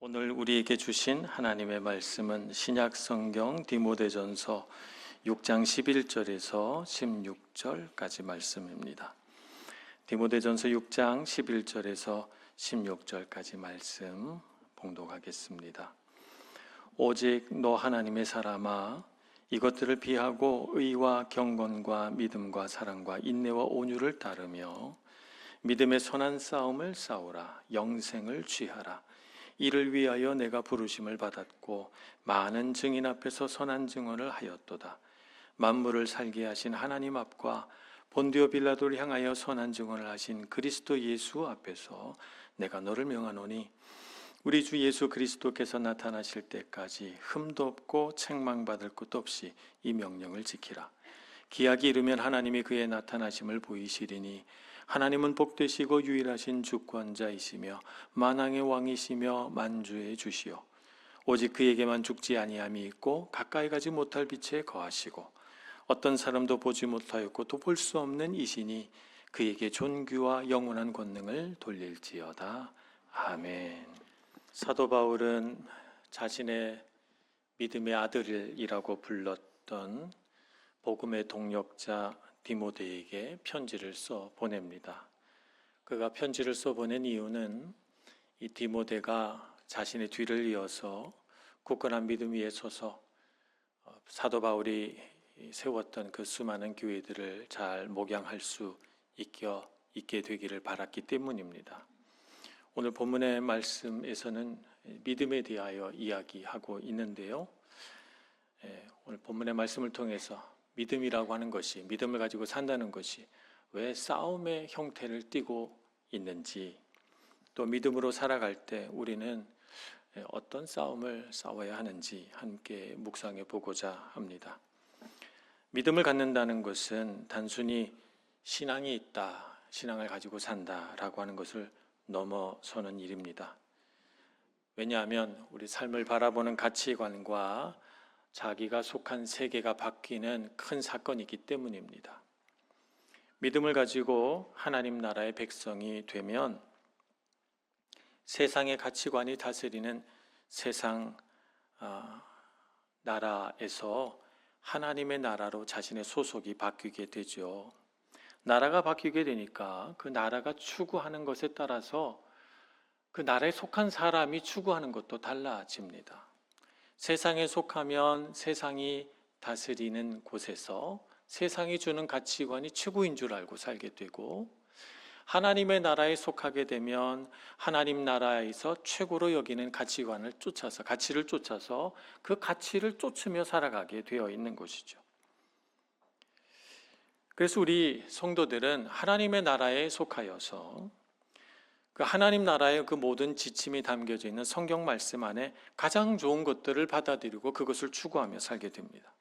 오늘 우리에게 주신 하나님의 말씀은 신약 성경 디모데전서 6장 11절에서 16절까지 말씀입니다. 디모데전서 6장 11절에서 16절까지 말씀 봉독하겠습니다. 오직 너 하나님의 사람아, 이것들을 비하고 의와 경건과 믿음과 사랑과 인내와 온유를 따르며 믿음의 선한 싸움을 싸우라. 영생을 취하라. 이를 위하여 내가 부르심을 받았고 많은 증인 앞에서 선한 증언을 하였도다. 만물을 살게 하신 하나님 앞과 본디오 빌라도를 향하여 선한 증언을 하신 그리스도 예수 앞에서 내가 너를 명하노니, 우리 주 예수 그리스도께서 나타나실 때까지 흠도 없고 책망받을 것도 없이 이 명령을 지키라. 기약이 이르면 하나님이 그의 나타나심을 보이시리니, 하나님은 복되시고 유일하신 주권자이시며 만왕의 왕이시며 만주의 주시요 오직 그에게만 죽지 아니함이 있고 가까이 가지 못할 빛에 거하시고 어떤 사람도 보지 못하였고 또 볼 수 없는 이시니 그에게 존귀와 영원한 권능을 돌릴지어다. 아멘. 사도 바울은 자신의 믿음의 아들이라고 불렀던 복음의 동력자 디모데에게 편지를 써 보냅니다. 그가 편지를 써 보낸 이유는 이 디모데가 자신의 뒤를 이어서 굳건한 믿음 위에 서서 사도 바울이 세웠던 그 수많은 교회들을 잘 목양할 수 있게 되기를 바랐기 때문입니다. 오늘 본문의 말씀에서는 믿음에 대하여 이야기하고 있는데요. 오늘 본문의 말씀을 통해서 믿음이라고 하는 것이, 믿음을 가지고 산다는 것이 왜 싸움의 형태를 띠고 있는지, 또 믿음으로 살아갈 때 우리는 어떤 싸움을 싸워야 하는지 함께 묵상해 보고자 합니다. 믿음을 갖는다는 것은 단순히 신앙이 있다, 신앙을 가지고 산다라고 하는 것을 넘어서는 일입니다. 왜냐하면 우리 삶을 바라보는 가치관과 자기가 속한 세계가 바뀌는 큰 사건이기 때문입니다. 믿음을 가지고 하나님 나라의 백성이 되면 세상의 가치관이 다스리는 세상 나라에서 하나님의 나라로 자신의 소속이 바뀌게 되죠. 나라가 바뀌게 되니까 그 나라가 추구하는 것에 따라서 그 나라에 속한 사람이 추구하는 것도 달라집니다. 세상에 속하면 세상이 다스리는 곳에서 세상이 주는 가치관이 최고인 줄 알고 살게 되고, 하나님의 나라에 속하게 되면 하나님 나라에서 최고로 여기는 가치를 쫓아서 그 가치를 쫓으며 살아가게 되어 있는 것이죠. 그래서 우리 성도들은 하나님의 나라에 속하여서 그 하나님 나라의 그 모든 지침이 담겨져 있는 성경 말씀 안에 가장 좋은 것들을 받아들이고 그것을 추구하며 살게 됩니다.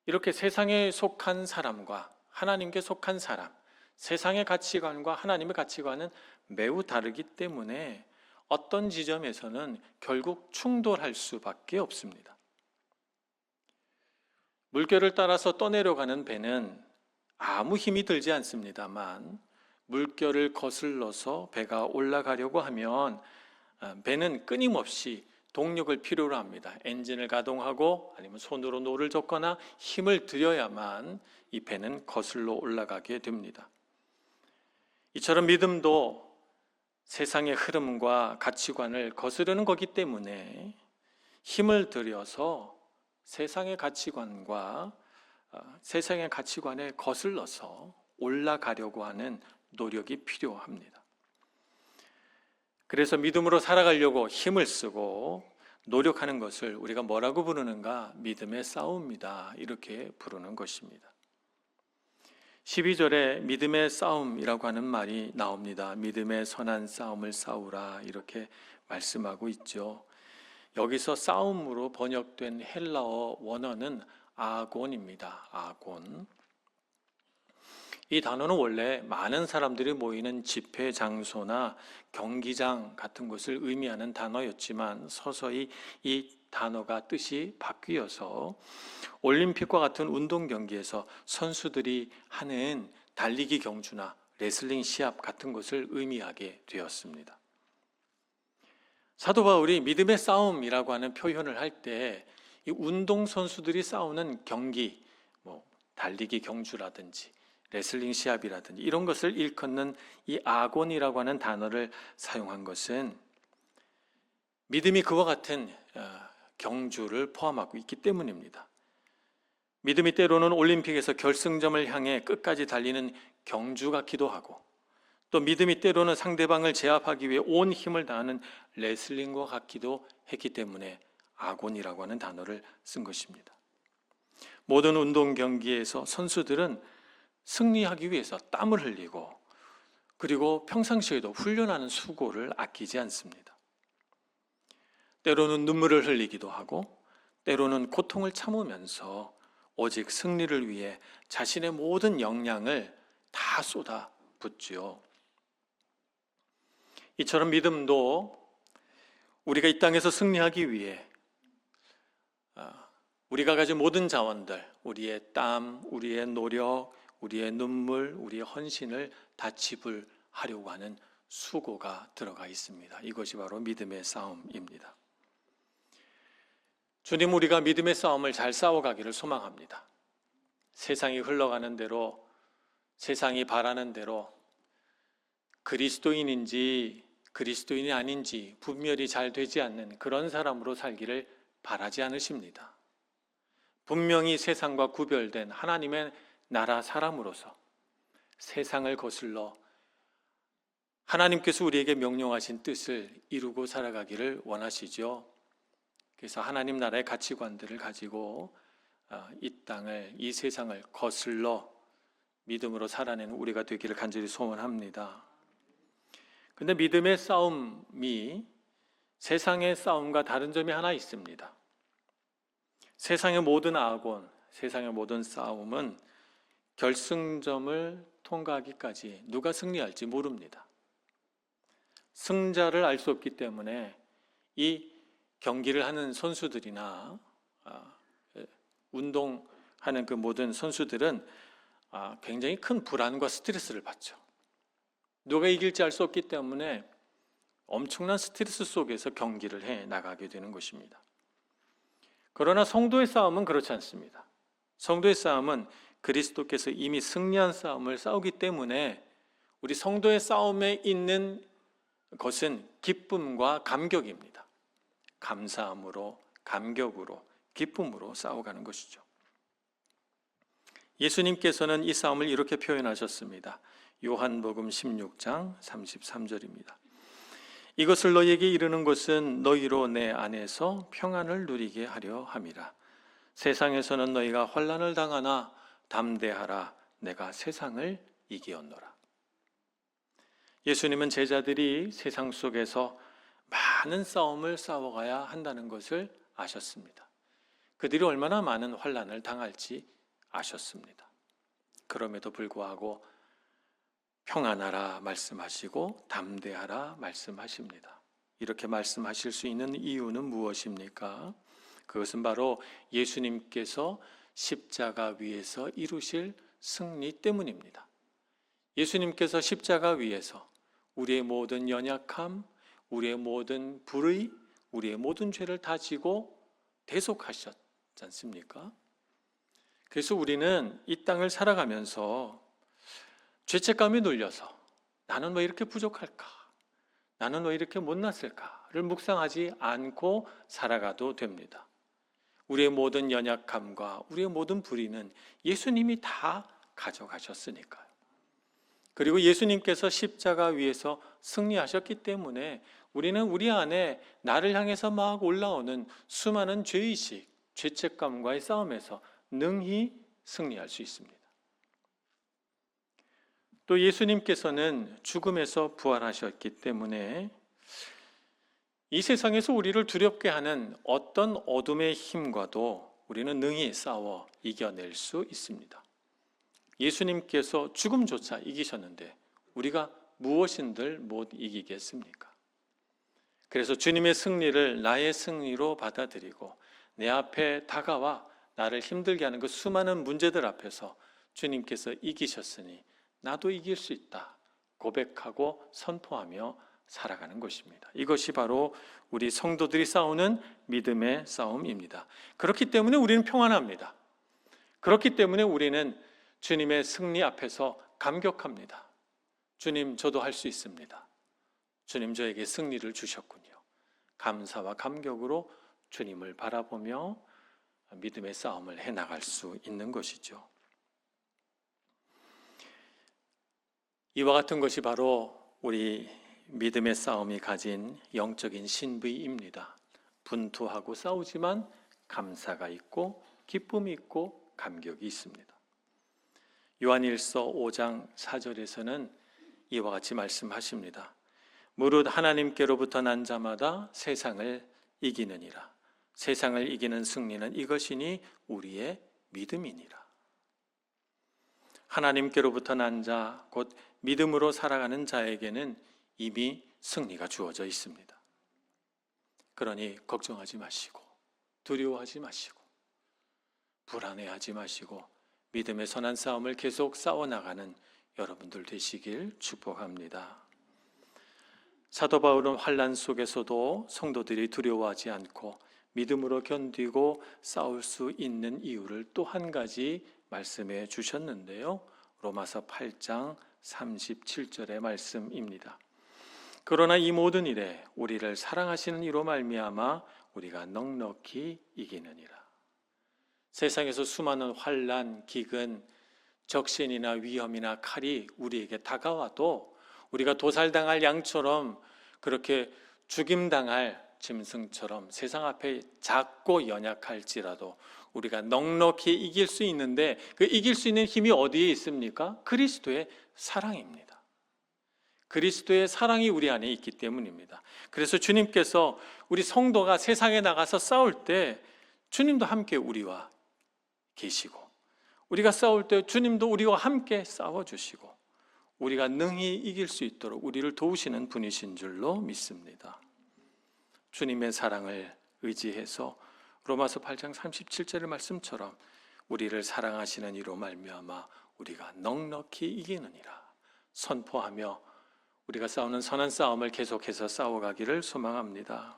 이렇게 세상에 속한 사람과 하나님께 속한 사람, 세상의 가치관과 하나님의 가치관은 매우 다르기 때문에 어떤 지점에서는 결국 충돌할 수밖에 없습니다. 물결을 따라서 떠내려가는 배는 아무 힘이 들지 않습니다만, 물결을 거슬러서 배가 올라가려고 하면 배는 끊임없이 동력을 필요로 합니다. 엔진을 가동하고 아니면 손으로 노를 젓거나 힘을 들여야만 이 배는 거슬러 올라가게 됩니다. 이처럼 믿음도 세상의 흐름과 가치관을 거스르는 거기 때문에 힘을 들여서 세상의 가치관에 거슬러서 올라가려고 하는 노력이 필요합니다. 그래서 믿음으로 살아가려고 힘을 쓰고 노력하는 것을 우리가 뭐라고 부르는가? 믿음의 싸움이다, 이렇게 부르는 것입니다. 12절에 믿음의 싸움이라고 하는 말이 나옵니다. 믿음의 선한 싸움을 싸우라, 이렇게 말씀하고 있죠. 여기서 싸움으로 번역된 헬라어 원어는 아곤입니다. 아곤. 이 단어는 원래 많은 사람들이 모이는 집회 장소나 경기장 같은 것을 의미하는 단어였지만 서서히 이 단어가 뜻이 바뀌어서 올림픽과 같은 운동 경기에서 선수들이 하는 달리기 경주나 레슬링 시합 같은 것을 의미하게 되었습니다. 사도 바울이 믿음의 싸움이라고 하는 표현을 할 때 이 운동 선수들이 싸우는 경기, 달리기 경주라든지 레슬링 시합이라든지 이런 것을 일컫는 이 아곤이라고 하는 단어를 사용한 것은 믿음이 그와 같은 경주를 포함하고 있기 때문입니다. 믿음이 때로는 올림픽에서 결승점을 향해 끝까지 달리는 경주 같기도 하고, 또 믿음이 때로는 상대방을 제압하기 위해 온 힘을 다하는 레슬링과 같기도 했기 때문에 아곤이라고 하는 단어를 쓴 것입니다. 모든 운동 경기에서 선수들은 승리하기 위해서 땀을 흘리고, 그리고 평상시에도 훈련하는 수고를 아끼지 않습니다. 때로는 눈물을 흘리기도 하고, 때로는 고통을 참으면서 오직 승리를 위해 자신의 모든 역량을 다 쏟아 붓지요. 이처럼 믿음도 우리가 이 땅에서 승리하기 위해 우리가 가진 모든 자원들, 우리의 땀, 우리의 노력, 우리의 눈물, 우리의 헌신을 다 지불하려고 하는 수고가 들어가 있습니다. 이것이 바로 믿음의 싸움입니다. 주님, 우리가 믿음의 싸움을 잘 싸워가기를 소망합니다. 세상이 흘러가는 대로, 세상이 바라는 대로 그리스도인인지 그리스도인이 아닌지 분별이 잘 되지 않는 그런 사람으로 살기를 바라지 않으십니다. 분명히 세상과 구별된 하나님의 나라 사람으로서 세상을 거슬러 하나님께서 우리에게 명령하신 뜻을 이루고 살아가기를 원하시죠. 그래서 하나님 나라의 가치관들을 가지고 이 땅을, 이 세상을 거슬러 믿음으로 살아내는 우리가 되기를 간절히 소원합니다. 근데 믿음의 싸움이 세상의 싸움과 다른 점이 하나 있습니다. 세상의 모든 아곤, 세상의 모든 싸움은 결승점을 통과하기까지 누가 승리할지 모릅니다. 승자를 알 수 없기 때문에 이 경기를 하는 선수들이나 운동하는 그 모든 선수들은 굉장히 큰 불안과 스트레스를 받죠. 누가 이길지 알 수 없기 때문에 엄청난 스트레스 속에서 경기를 해 나가게 되는 것입니다. 그러나 성도의 싸움은 그렇지 않습니다. 성도의 싸움은 그리스도께서 이미 승리한 싸움을 싸우기 때문에 우리 성도의 싸움에 있는 것은 기쁨과 감격입니다. 감사함으로, 감격으로, 기쁨으로 싸워가는 것이죠. 예수님께서는 이 싸움을 이렇게 표현하셨습니다. 요한복음 16장 33절입니다. 이것을 너희에게 이르는 것은 너희로 내 안에서 평안을 누리게 하려 함이라. 세상에서는 너희가 환난을 당하나 담대하라. 내가 세상을 이기었노라. 예수님은 제자들이 세상 속에서 많은 싸움을 싸워가야 한다는 것을 아셨습니다. 그들이 얼마나 많은 환난을 당할지 아셨습니다. 그럼에도 불구하고 평안하라 말씀하시고 담대하라 말씀하십니다. 이렇게 말씀하실 수 있는 이유는 무엇입니까? 그것은 바로 예수님께서 십자가 위에서 이루실 승리 때문입니다. 예수님께서 십자가 위에서 우리의 모든 연약함, 우리의 모든 불의, 우리의 모든 죄를 다 지고 대속하셨지 않습니까? 그래서 우리는 이 땅을 살아가면서 죄책감에 눌려서 나는 왜 이렇게 부족할까? 나는 왜 이렇게 못났을까?를 묵상하지 않고 살아가도 됩니다. 우리의 모든 연약함과 우리의 모든 불의는 예수님이 다 가져가셨으니까요. 그리고 예수님께서 십자가 위에서 승리하셨기 때문에 우리는 우리 안에 나를 향해서 막 올라오는 수많은 죄의식, 죄책감과의 싸움에서 능히 승리할 수 있습니다. 또 예수님께서는 죽음에서 부활하셨기 때문에 이 세상에서 우리를 두렵게 하는 어떤 어둠의 힘과도 우리는 능히 싸워 이겨낼 수 있습니다. 예수님께서 죽음조차 이기셨는데 우리가 무엇인들 못 이기겠습니까? 그래서 주님의 승리를 나의 승리로 받아들이고 내 앞에 다가와 나를 힘들게 하는 그 수많은 문제들 앞에서 주님께서 이기셨으니 나도 이길 수 있다 고백하고 선포하며 살아가는 것입니다. 이것이 바로 우리 성도들이 싸우는 믿음의 싸움입니다. 그렇기 때문에 우리는 평안합니다. 그렇기 때문에 우리는 주님의 승리 앞에서 감격합니다. 주님, 저도 할 수 있습니다. 주님, 저에게 승리를 주셨군요. 감사와 감격으로 주님을 바라보며 믿음의 싸움을 해나갈 수 있는 것이죠. 이와 같은 것이 바로 우리 믿음의 싸움이 가진 영적인 신비입니다. 분투하고 싸우지만 감사가 있고 기쁨이 있고 감격이 있습니다. 요한일서 5장 4절에서는 이와 같이 말씀하십니다. 무릇 하나님께로부터 난 자마다 세상을 이기느니라. 세상을 이기는 승리는 이것이니 우리의 믿음이니라. 하나님께로부터 난 자, 곧 믿음으로 살아가는 자에게는 이미 승리가 주어져 있습니다. 그러니 걱정하지 마시고 두려워하지 마시고 불안해하지 마시고 믿음의 선한 싸움을 계속 싸워나가는 여러분들 되시길 축복합니다. 사도 바울은 환난 속에서도 성도들이 두려워하지 않고 믿음으로 견디고 싸울 수 있는 이유를 또 한 가지 말씀해 주셨는데요. 로마서 8장 37절의 말씀입니다. 그러나 이 모든 일에 우리를 사랑하시는 이로 말미암아 우리가 넉넉히 이기느니라. 세상에서 수많은 환난, 기근, 적신이나 위험이나 칼이 우리에게 다가와도 우리가 도살당할 양처럼 그렇게 죽임당할 짐승처럼 세상 앞에 작고 연약할지라도 우리가 넉넉히 이길 수 있는데 그 이길 수 있는 힘이 어디에 있습니까? 그리스도의 사랑입니다. 그리스도의 사랑이 우리 안에 있기 때문입니다. 그래서 주님께서 우리 성도가 세상에 나가서 싸울 때 주님도 함께 우리와 계시고 우리가 싸울 때 주님도 우리와 함께 싸워주시고 우리가 능히 이길 수 있도록 우리를 도우시는 분이신 줄로 믿습니다. 주님의 사랑을 의지해서 로마서 8장 37절의 말씀처럼 우리를 사랑하시는 이로 말미암아 우리가 넉넉히 이기느니라 선포하며 우리가 싸우는 선한 싸움을 계속해서 싸워가기를 소망합니다.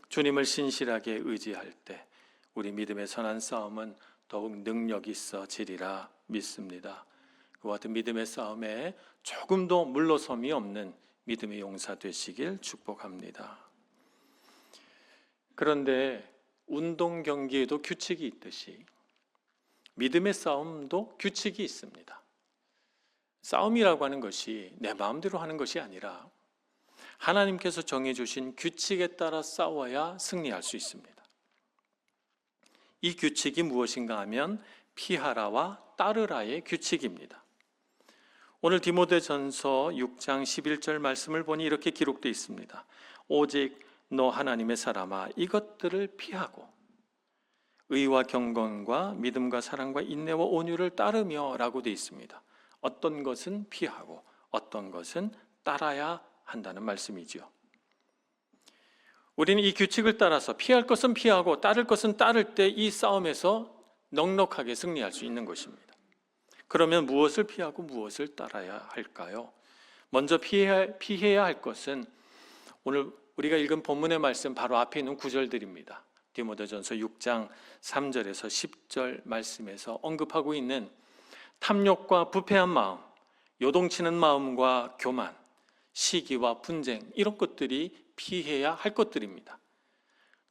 주님을 신실하게 의지할 때 우리 믿음의 선한 싸움은 더욱 능력 있어지리라 믿습니다. 그와 같은 믿음의 싸움에 조금도 물러섬이 없는 믿음의 용사 되시길 축복합니다. 그런데 운동 경기에도 규칙이 있듯이 믿음의 싸움도 규칙이 있습니다. 싸움이라고 하는 것이 내 마음대로 하는 것이 아니라 하나님께서 정해주신 규칙에 따라 싸워야 승리할 수 있습니다. 이 규칙이 무엇인가 하면 피하라와 따르라의 규칙입니다. 오늘 디모데전서 6장 11절 말씀을 보니 이렇게 기록되어 있습니다. 오직 너 하나님의 사람아 이것들을 피하고 의와 경건과 믿음과 사랑과 인내와 온유를 따르며 라고 되어 있습니다. 어떤 것은 피하고 어떤 것은 따라야 한다는 말씀이죠. 우리는 이 규칙을 따라서 피할 것은 피하고 따를 것은 따를 때 이 싸움에서 넉넉하게 승리할 수 있는 것입니다. 그러면 무엇을 피하고 무엇을 따라야 할까요? 먼저 피해야 할 것은 오늘 우리가 읽은 본문의 말씀 바로 앞에 있는 구절들입니다. 디모데전서 6장 3절에서 10절 말씀에서 언급하고 있는 탐욕과 부패한 마음, 요동치는 마음과 교만, 시기와 분쟁 이런 것들이 피해야 할 것들입니다.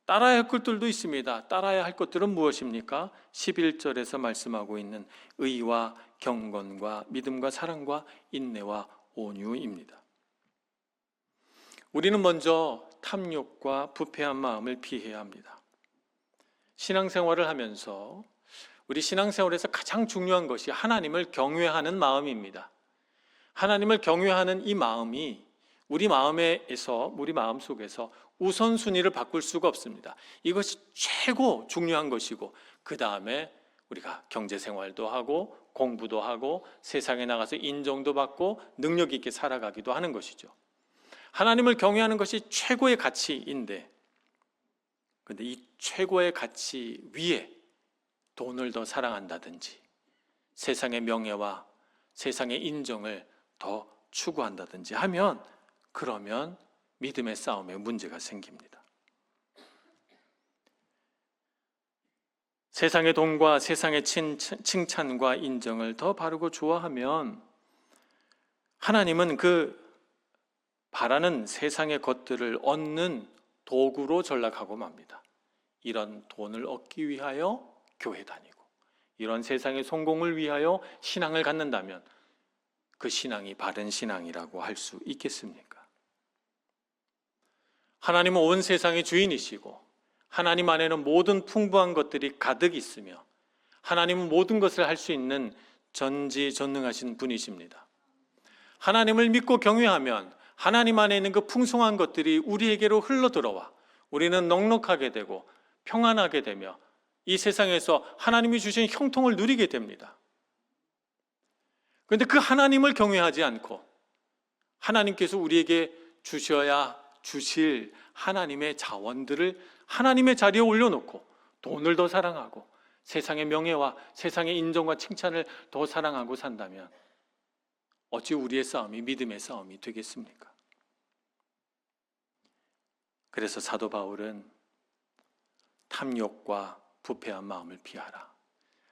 따라야 할 것들도 있습니다. 따라야 할 것들은 무엇입니까? 11절에서 말씀하고 있는 의와 경건과 믿음과 사랑과 인내와 온유입니다. 우리는 먼저 탐욕과 부패한 마음을 피해야 합니다. 신앙생활을 하면서 우리 신앙생활에서 가장 중요한 것이 하나님을 경외하는 마음입니다. 하나님을 경외하는 이 마음이 우리 마음 속에서 우선순위를 바꿀 수가 없습니다. 이것이 최고 중요한 것이고 그 다음에 우리가 경제생활도 하고 공부도 하고 세상에 나가서 인정도 받고 능력 있게 살아가기도 하는 것이죠. 하나님을 경외하는 것이 최고의 가치인데 그런데 이 최고의 가치 위에 돈을 더 사랑한다든지 세상의 명예와 세상의 인정을 더 추구한다든지 하면 그러면 믿음의 싸움에 문제가 생깁니다. 세상의 돈과 세상의 칭찬과 인정을 더 바르고 좋아하면 하나님은 그 바라는 세상의 것들을 얻는 도구로 전락하고 맙니다. 이런 돈을 얻기 위하여 교회 다니고 이런 세상의 성공을 위하여 신앙을 갖는다면 그 신앙이 바른 신앙이라고 할 수 있겠습니까? 하나님은 온 세상의 주인이시고 하나님 안에는 모든 풍부한 것들이 가득 있으며 하나님은 모든 것을 할 수 있는 전지전능하신 분이십니다. 하나님을 믿고 경외하면 하나님 안에 있는 그 풍성한 것들이 우리에게로 흘러들어와 우리는 넉넉하게 되고 평안하게 되며 이 세상에서 하나님이 주신 형통을 누리게 됩니다. 그런데 그 하나님을 경외하지 않고 하나님께서 우리에게 주실 하나님의 자원들을 하나님의 자리에 올려놓고 돈을 더 사랑하고 세상의 명예와 세상의 인정과 칭찬을 더 사랑하고 산다면 어찌 우리의 싸움이 믿음의 싸움이 되겠습니까? 그래서 사도 바울은 탐욕과 부패한 마음을 피하라.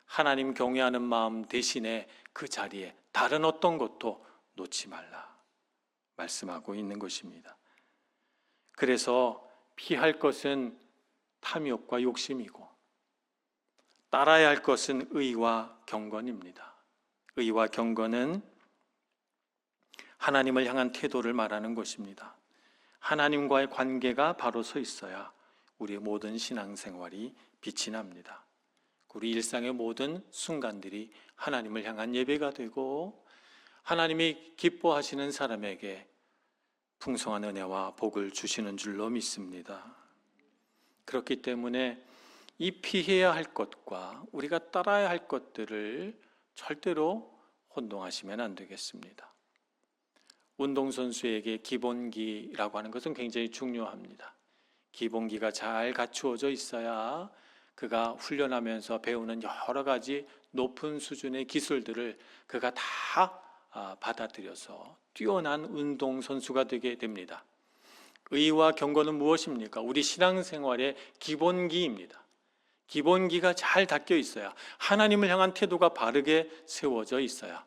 하나님 경외하는 마음 대신에 그 자리에 다른 어떤 것도 놓지 말라 말씀하고 있는 것입니다. 그래서 피할 것은 탐욕과 욕심이고 따라야 할 것은 의와 경건입니다. 의와 경건은 하나님을 향한 태도를 말하는 것입니다. 하나님과의 관계가 바로 서 있어야 우리의 모든 신앙생활이 빛이 납니다. 우리 일상의 모든 순간들이 하나님을 향한 예배가 되고 하나님이 기뻐하시는 사람에게 풍성한 은혜와 복을 주시는 줄로 믿습니다. 그렇기 때문에 이 피해야 할 것과 우리가 따라야 할 것들을 절대로 혼동하시면 안 되겠습니다. 운동선수에게 기본기라고 하는 것은 굉장히 중요합니다. 기본기가 잘 갖추어져 있어야 그가 훈련하면서 배우는 여러 가지 높은 수준의 기술들을 그가 다 받아들여서 뛰어난 운동선수가 되게 됩니다. 의와 경건은 무엇입니까? 우리 신앙생활의 기본기입니다. 기본기가 잘 닦여 있어야 하나님을 향한 태도가 바르게 세워져 있어야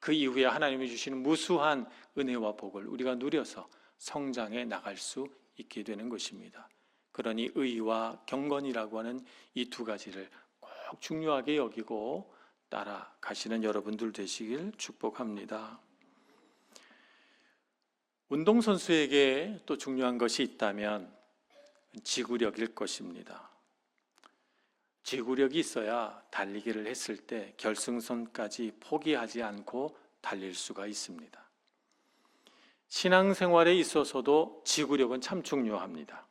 그 이후에 하나님이 주시는 무수한 은혜와 복을 우리가 누려서 성장해 나갈 수 있게 되는 것입니다. 그러니 의와 경건이라고 하는 이 두 가지를 꼭 중요하게 여기고 따라가시는 여러분들 되시길 축복합니다. 운동선수에게 또 중요한 것이 있다면 지구력일 것입니다. 지구력이 있어야 달리기를 했을 때 결승선까지 포기하지 않고 달릴 수가 있습니다. 신앙생활에 있어서도 지구력은 참 중요합니다.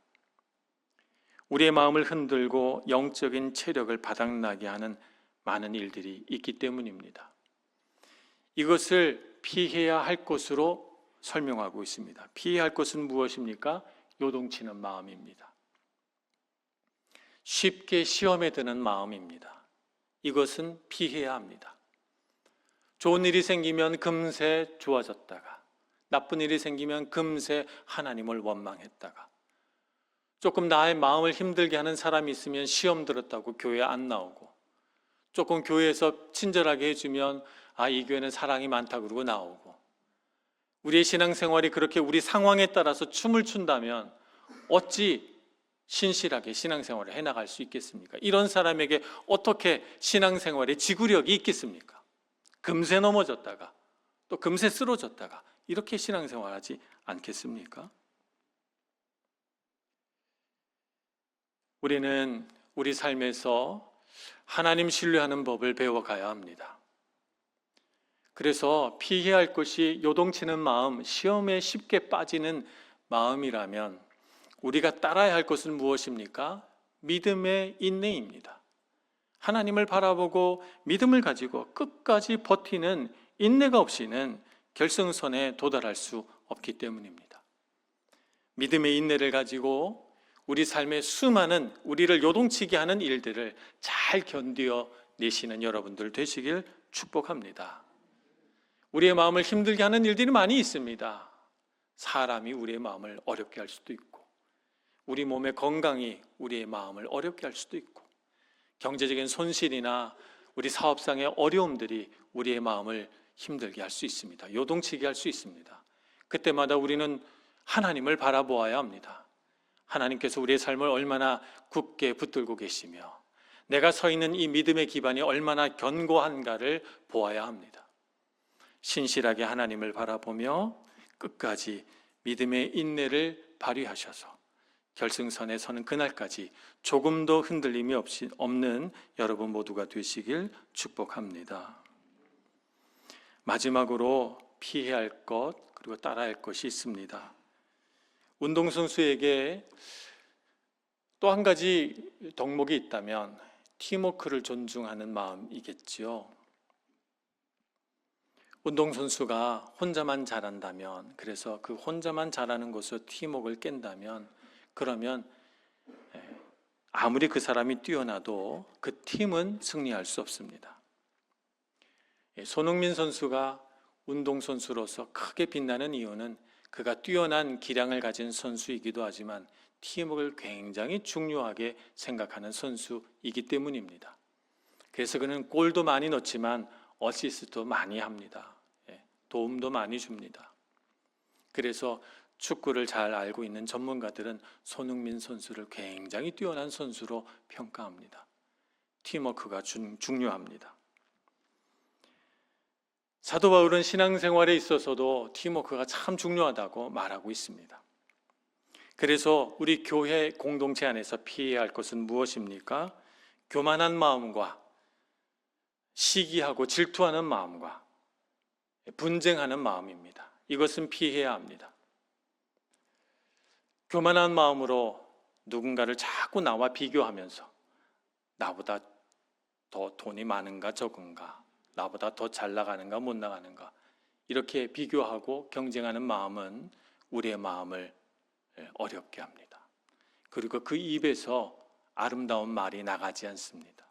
우리의 마음을 흔들고 영적인 체력을 바닥나게 하는 많은 일들이 있기 때문입니다. 이것을 피해야 할 것으로 설명하고 있습니다. 피해야 할 것은 무엇입니까? 요동치는 마음입니다. 쉽게 시험에 드는 마음입니다. 이것은 피해야 합니다. 좋은 일이 생기면 금세 좋아졌다가 나쁜 일이 생기면 금세 하나님을 원망했다가 조금 나의 마음을 힘들게 하는 사람이 있으면 시험 들었다고 교회 안 나오고 조금 교회에서 친절하게 해주면 이 교회는 사랑이 많다 그러고 나오고 우리의 신앙생활이 그렇게 우리 상황에 따라서 춤을 춘다면 어찌 신실하게 신앙생활을 해나갈 수 있겠습니까? 이런 사람에게 어떻게 신앙생활에 지구력이 있겠습니까? 금세 넘어졌다가 또 금세 쓰러졌다가 이렇게 신앙생활하지 않겠습니까? 우리는 우리 삶에서 하나님 신뢰하는 법을 배워가야 합니다. 그래서 피해야 할 것이 요동치는 마음, 시험에 쉽게 빠지는 마음이라면 우리가 따라야 할 것은 무엇입니까? 믿음의 인내입니다. 하나님을 바라보고 믿음을 가지고 끝까지 버티는 인내가 없이는 결승선에 도달할 수 없기 때문입니다. 믿음의 인내를 가지고 우리 삶의 수많은 우리를 요동치게 하는 일들을 잘 견디어 내시는 여러분들 되시길 축복합니다. 우리의 마음을 힘들게 하는 일들이 많이 있습니다. 사람이 우리의 마음을 어렵게 할 수도 있고, 우리 몸의 건강이 우리의 마음을 어렵게 할 수도 있고, 경제적인 손실이나 우리 사업상의 어려움들이 우리의 마음을 힘들게 할 수 있습니다. 요동치게 할 수 있습니다. 그때마다 우리는 하나님을 바라보아야 합니다. 하나님께서 우리의 삶을 얼마나 굳게 붙들고 계시며 내가 서 있는 이 믿음의 기반이 얼마나 견고한가를 보아야 합니다. 신실하게 하나님을 바라보며 끝까지 믿음의 인내를 발휘하셔서 결승선에 서는 그날까지 조금도 흔들림이 없는 여러분 모두가 되시길 축복합니다. 마지막으로 피해야 할 것, 그리고 따라야 할 것이 있습니다. 운동선수에게 또 한 가지 덕목이 있다면 팀워크를 존중하는 마음이겠지요. 운동선수가 혼자만 잘한다면, 그래서 그 혼자만 잘하는 것으로 팀워크를 깬다면, 그러면 아무리 그 사람이 뛰어나도 그 팀은 승리할 수 없습니다. 손흥민 선수가 운동선수로서 크게 빛나는 이유는 그가 뛰어난 기량을 가진 선수이기도 하지만 팀워크를 굉장히 중요하게 생각하는 선수이기 때문입니다. 그래서 그는 골도 많이 넣지만 어시스트도 많이 합니다. 도움도 많이 줍니다. 그래서 축구를 잘 알고 있는 전문가들은 손흥민 선수를 굉장히 뛰어난 선수로 평가합니다. 팀워크가 중요합니다. 사도 바울은 신앙생활에 있어서도 팀워크가 참 중요하다고 말하고 있습니다. 그래서 우리 교회 공동체 안에서 피해야 할 것은 무엇입니까? 교만한 마음과 시기하고 질투하는 마음과 분쟁하는 마음입니다. 이것은 피해야 합니다. 교만한 마음으로 누군가를 자꾸 나와 비교하면서 나보다 더 돈이 많은가 적은가, 나보다 더 잘 나가는가 못 나가는가, 이렇게 비교하고 경쟁하는 마음은 우리의 마음을 어렵게 합니다. 그리고 그 입에서 아름다운 말이 나가지 않습니다.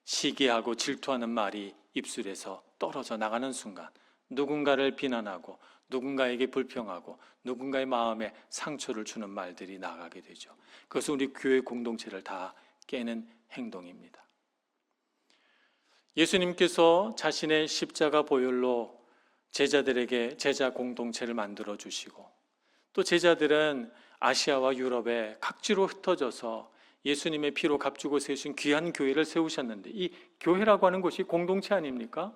시기하고 질투하는 말이 입술에서 떨어져 나가는 순간 누군가를 비난하고 누군가에게 불평하고 누군가의 마음에 상처를 주는 말들이 나가게 되죠. 그것은 우리 교회 공동체를 다 깨는 행동입니다. 예수님께서 자신의 십자가 보혈로 제자들에게 제자 공동체를 만들어 주시고, 또 제자들은 아시아와 유럽에 각지로 흩어져서 예수님의 피로 값주고 세우신 귀한 교회를 세우셨는데, 이 교회라고 하는 것이 공동체 아닙니까?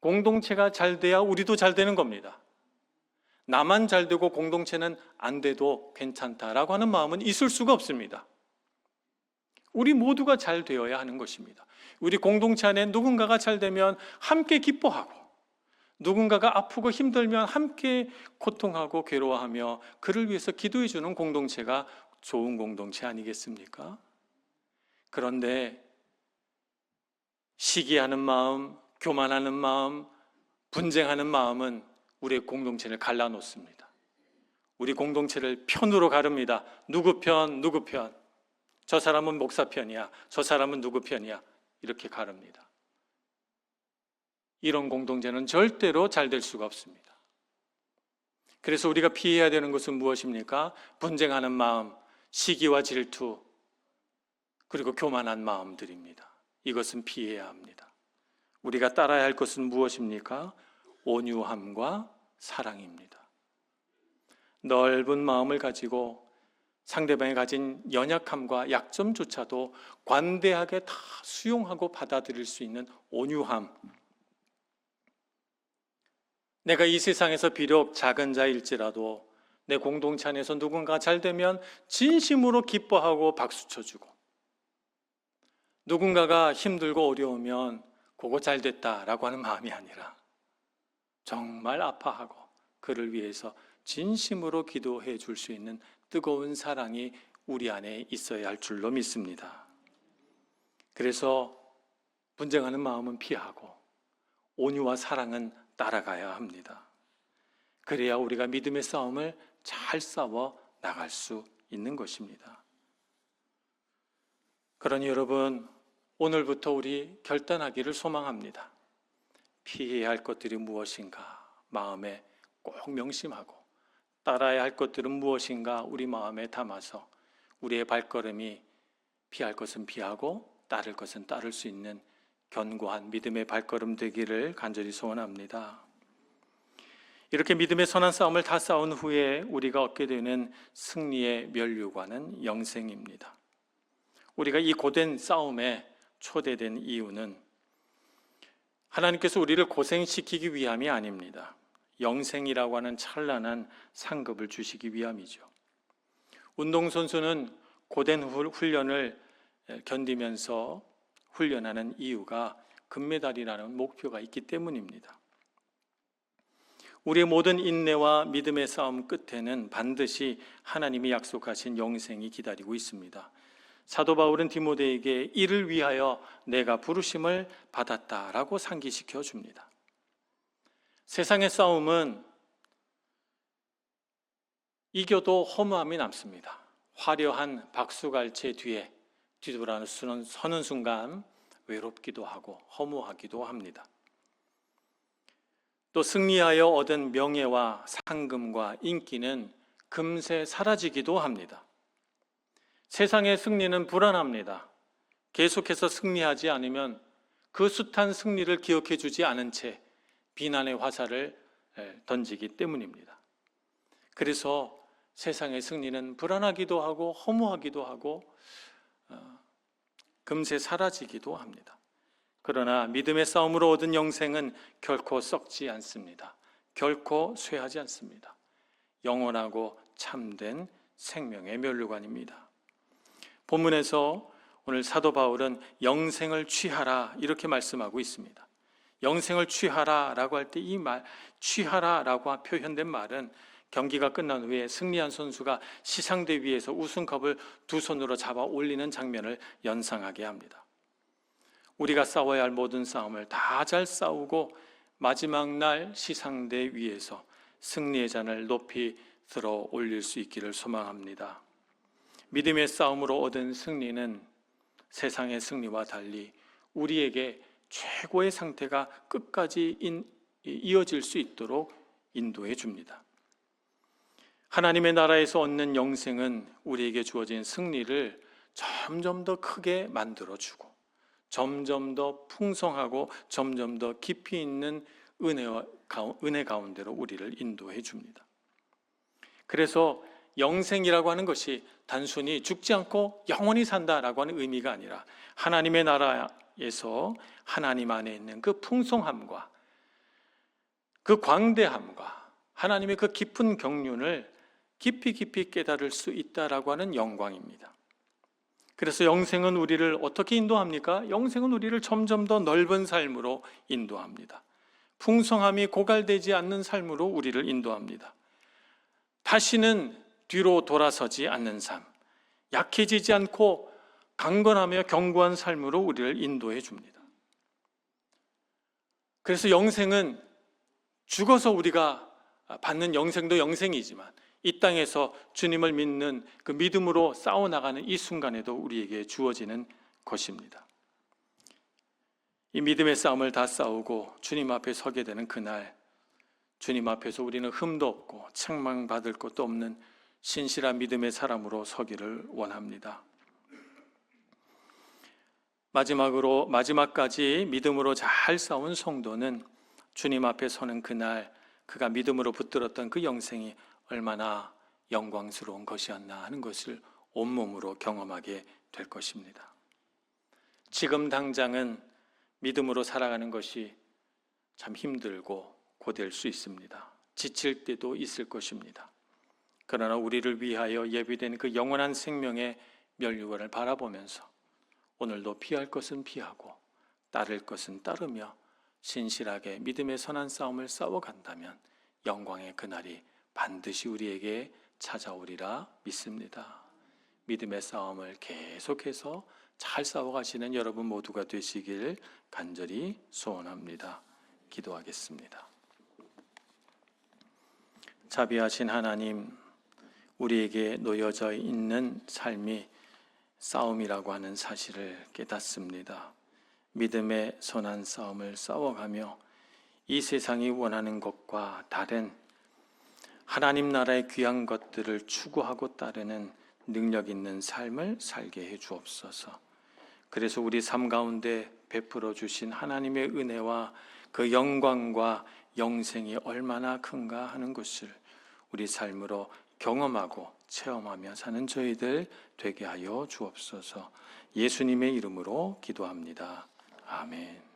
공동체가 잘 돼야 우리도 잘 되는 겁니다. 나만 잘 되고 공동체는 안 돼도 괜찮다라고 하는 마음은 있을 수가 없습니다. 우리 모두가 잘 되어야 하는 것입니다. 우리 공동체 안에 누군가가 잘 되면 함께 기뻐하고, 누군가가 아프고 힘들면 함께 고통하고 괴로워하며 그를 위해서 기도해 주는 공동체가 좋은 공동체 아니겠습니까? 그런데 시기하는 마음, 교만하는 마음, 분쟁하는 마음은 우리의 공동체를 갈라놓습니다. 우리 공동체를 편으로 가릅니다. 누구 편, 누구 편. 저 사람은 목사 편이야, 저 사람은 누구 편이야, 이렇게 가릅니다. 이런 공동체는 절대로 잘 될 수가 없습니다. 그래서 우리가 피해야 되는 것은 무엇입니까? 분쟁하는 마음, 시기와 질투, 그리고 교만한 마음들입니다. 이것은 피해야 합니다. 우리가 따라야 할 것은 무엇입니까? 온유함과 사랑입니다. 넓은 마음을 가지고 상대방이 가진 연약함과 약점조차도 관대하게 다 수용하고 받아들일 수 있는 온유함. 내가 이 세상에서 비록 작은 자일지라도 내 공동체 안에서 누군가 잘 되면 진심으로 기뻐하고 박수 쳐주고, 누군가가 힘들고 어려우면 그거 잘 됐다라고 하는 마음이 아니라 정말 아파하고 그를 위해서 진심으로 기도해 줄 수 있는 뜨거운 사랑이 우리 안에 있어야 할 줄로 믿습니다. 그래서 분쟁하는 마음은 피하고 온유와 사랑은 따라가야 합니다. 그래야 우리가 믿음의 싸움을 잘 싸워 나갈 수 있는 것입니다. 그러니 여러분, 오늘부터 우리 결단하기를 소망합니다. 피해야 할 것들이 무엇인가 마음에 꼭 명심하고 따라야 할 것들은 무엇인가 우리 마음에 담아서 우리의 발걸음이 피할 것은 피하고 따를 것은 따를 수 있는 견고한 믿음의 발걸음 되기를 간절히 소원합니다. 이렇게 믿음의 선한 싸움을 다 싸운 후에 우리가 얻게 되는 승리의 면류관은 영생입니다. 우리가 이 고된 싸움에 초대된 이유는 하나님께서 우리를 고생시키기 위함이 아닙니다. 영생이라고 하는 찬란한 상급을 주시기 위함이죠. 운동선수는 고된 훈련을 견디면서 훈련하는 이유가 금메달이라는 목표가 있기 때문입니다. 우리의 모든 인내와 믿음의 싸움 끝에는 반드시 하나님이 약속하신 영생이 기다리고 있습니다. 사도 바울은 디모데에게 이를 위하여 내가 부르심을 받았다라고 상기시켜 줍니다. 세상의 싸움은 이겨도 허무함이 남습니다. 화려한 박수갈채 뒤에 뒤돌아 서는 순간 외롭기도 하고 허무하기도 합니다. 또 승리하여 얻은 명예와 상금과 인기는 금세 사라지기도 합니다. 세상의 승리는 불안합니다. 계속해서 승리하지 않으면 그 숱한 승리를 기억해 주지 않은 채 비난의 화살을 던지기 때문입니다. 그래서 세상의 승리는 불안하기도 하고 허무하기도 하고 금세 사라지기도 합니다. 그러나 믿음의 싸움으로 얻은 영생은 결코 썩지 않습니다. 결코 쇠하지 않습니다. 영원하고 참된 생명의 면류관입니다. 본문에서 오늘 사도 바울은 영생을 취하라 이렇게 말씀하고 있습니다. 영생을 취하라라고 할 때 이 말 취하라라고 표현된 말은 경기가 끝난 후에 승리한 선수가 시상대 위에서 우승컵을 두 손으로 잡아 올리는 장면을 연상하게 합니다. 우리가 싸워야 할 모든 싸움을 다 잘 싸우고 마지막 날 시상대 위에서 승리의 잔을 높이 들어 올릴 수 있기를 소망합니다. 믿음의 싸움으로 얻은 승리는 세상의 승리와 달리 우리에게 최고의 상태가 끝까지 이어질 수 있도록 인도해 줍니다. 하나님의 나라에서 얻는 영생은 우리에게 주어진 승리를 점점 더 크게 만들어주고 점점 더 풍성하고 점점 더 깊이 있는 은혜 가운데로 우리를 인도해 줍니다. 그래서 영생이라고 하는 것이 단순히 죽지 않고 영원히 산다라고 하는 의미가 아니라 하나님의 나라에서 하나님 안에 있는 그 풍성함과 그 광대함과 하나님의 그 깊은 경륜을 깊이 깨달을 수 있다라고 하는 영광입니다. 그래서 영생은 우리를 어떻게 인도합니까? 영생은 우리를 점점 더 넓은 삶으로 인도합니다. 풍성함이 고갈되지 않는 삶으로 우리를 인도합니다. 다시는 뒤로 돌아서지 않는 삶, 약해지지 않고 강건하며 견고한 삶으로 우리를 인도해 줍니다. 그래서 영생은 죽어서 우리가 받는 영생도 영생이지만 이 땅에서 주님을 믿는 그 믿음으로 싸워나가는 이 순간에도 우리에게 주어지는 것입니다. 이 믿음의 싸움을 다 싸우고 주님 앞에 서게 되는 그날, 주님 앞에서 우리는 흠도 없고 책망받을 것도 없는 신실한 믿음의 사람으로 서기를 원합니다. 마지막까지 믿음으로 잘 싸운 성도는 주님 앞에 서는 그날 그가 믿음으로 붙들었던 그 영생이 얼마나 영광스러운 것이었나 하는 것을 온몸으로 경험하게 될 것입니다. 지금 당장은 믿음으로 살아가는 것이 참 힘들고 고될 수 있습니다. 지칠 때도 있을 것입니다. 그러나 우리를 위하여 예비된 그 영원한 생명의 면류관을 바라보면서 오늘도 피할 것은 피하고 따를 것은 따르며 신실하게 믿음의 선한 싸움을 싸워간다면 영광의 그날이 반드시 우리에게 찾아오리라 믿습니다. 믿음의 싸움을 계속해서 잘 싸워가시는 여러분 모두가 되시길 간절히 소원합니다. 기도하겠습니다. 자비하신 하나님, 우리에게 놓여져 있는 삶이 싸움이라고 하는 사실을 깨닫습니다. 믿음의 선한 싸움을 싸워가며 이 세상이 원하는 것과 다른 하나님 나라의 귀한 것들을 추구하고 따르는 능력 있는 삶을 살게 해 주옵소서. 그래서 우리 삶 가운데 베풀어 주신 하나님의 은혜와 그 영광과 영생이 얼마나 큰가 하는 것을 우리 삶으로 경험하고 체험하며 사는 저희들 되게 하여 주옵소서. 예수님의 이름으로 기도합니다. 아멘.